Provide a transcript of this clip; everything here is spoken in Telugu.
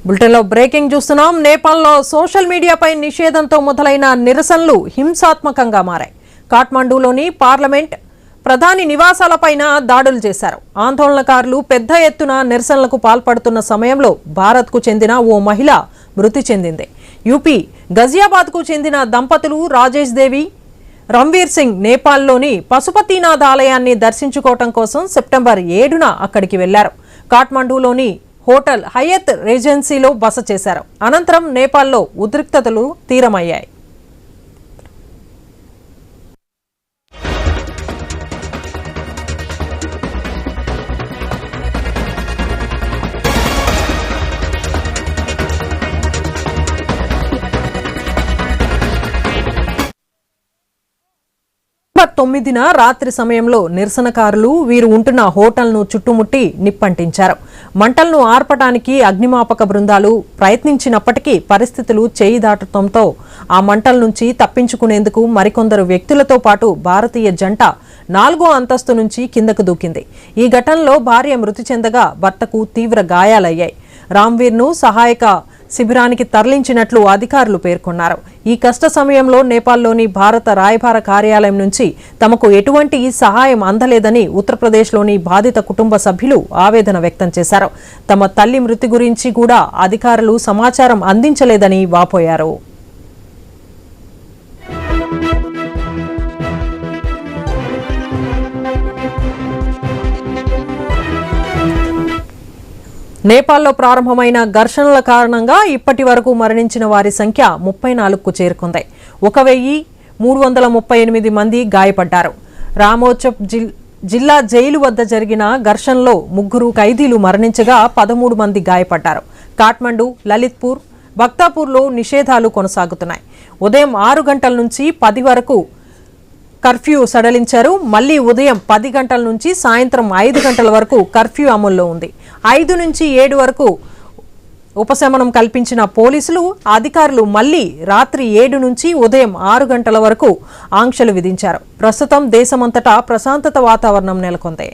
బులెటిన్లో బ్రేకింగ్ చూస్తున్నాం. నేపాల్లో సోషల్ మీడియాపై నిషేధంతో మొదలైన నిరసనలు హింసాత్మకంగా మారాయి. కాఠ్మండూలోని పార్లమెంట్, ప్రధాని నివాసాలపైన దాడులు చేశారు. ఆందోళనకారులు పెద్ద ఎత్తున నిరసనలకు పాల్పడుతున్న సమయంలో భారత్కు చెందిన ఓ మహిళ మృతి చెందింది. యూపీ గజియాబాద్కు చెందిన దంపతులు రాజేష్ దేవి, రణ్వీర్ సింగ్ నేపాల్లోని పశుపతినాథ్ ఆలయాన్ని దర్శించుకోవడం కోసం సెప్టెంబర్ 7న అక్కడికి వెళ్లారు. కాఠ్మండూలోని హోటల్ హయత్ రెజెన్సీలో బస చేశారు. అనంతరం నేపాల్లో ఉద్రిక్తతలు తీరమయ్యాయి. సెప్టెంబర్ 9న రాత్రి సమయంలో నిరసనకారులు వీరు ఉంటున్న హోటల్ను చుట్టుముట్టి నిప్పంటించారు. మంటలను ఆర్పడానికి అగ్నిమాపక బృందాలు ప్రయత్నించినప్పటికీ పరిస్థితులు చేయి దాటడంతో ఆ మంటల నుంచి తప్పించుకునేందుకు మరికొందరు వ్యక్తులతో పాటు భారతీయ జంట 4వ అంతస్తు నుంచి కిందకు దూకింది. ఈ ఘటనలో భార్య మృతి చెందగా భర్తకు తీవ్ర గాయాలయ్యాయి. రామ్వీర్ను సహాయక శిబిరానికి తరలించినట్లు అధికారులు పేర్కొన్నారు. ఈ కష్ట సమయంలో నేపాల్లోని భారత రాయబార కార్యాలయం నుంచి తమకు ఎటువంటి సహాయం అందలేదని ఉత్తరప్రదేశ్లోని బాధిత కుటుంబ సభ్యులు ఆవేదన వ్యక్తం చేశారు. తమ తల్లి మృతి గురించి కూడా అధికారులు సమాచారం అందించలేదని వాపోయారు. నేపాల్లో ప్రారంభమైన ఘర్షణల కారణంగా ఇప్పటి వరకు మరణించిన వారి సంఖ్య 34కు చేరుకుంది. 1338 మంది గాయపడ్డారు. రామోచప్ జిల్లా జైలు వద్ద జరిగిన ఘర్షణలో 3 ఖైదీలు మరణించగా 13 మంది గాయపడ్డారు. కాఠ్మండు, లలిత్పూర్, బక్తాపూర్లో నిషేధాలు కొనసాగుతున్నాయి. ఉదయం 6 గంటల నుంచి 10 వరకు కర్ఫ్యూ సడలించారు. మళ్లీ ఉదయం 10 గంటల నుంచి సాయంత్రం 5 గంటల వరకు కర్ఫ్యూ అమల్లో ఉంది. 5 నుంచి 7 వరకు ఉపశమనం కల్పించిన పోలీసులు, అధికారులు మళ్లీ రాత్రి 7 నుంచి ఉదయం 6 గంటల వరకు ఆంక్షలు విధించారు. ప్రస్తుతం దేశమంతటా ప్రశాంతత వాతావరణం నెలకొంది.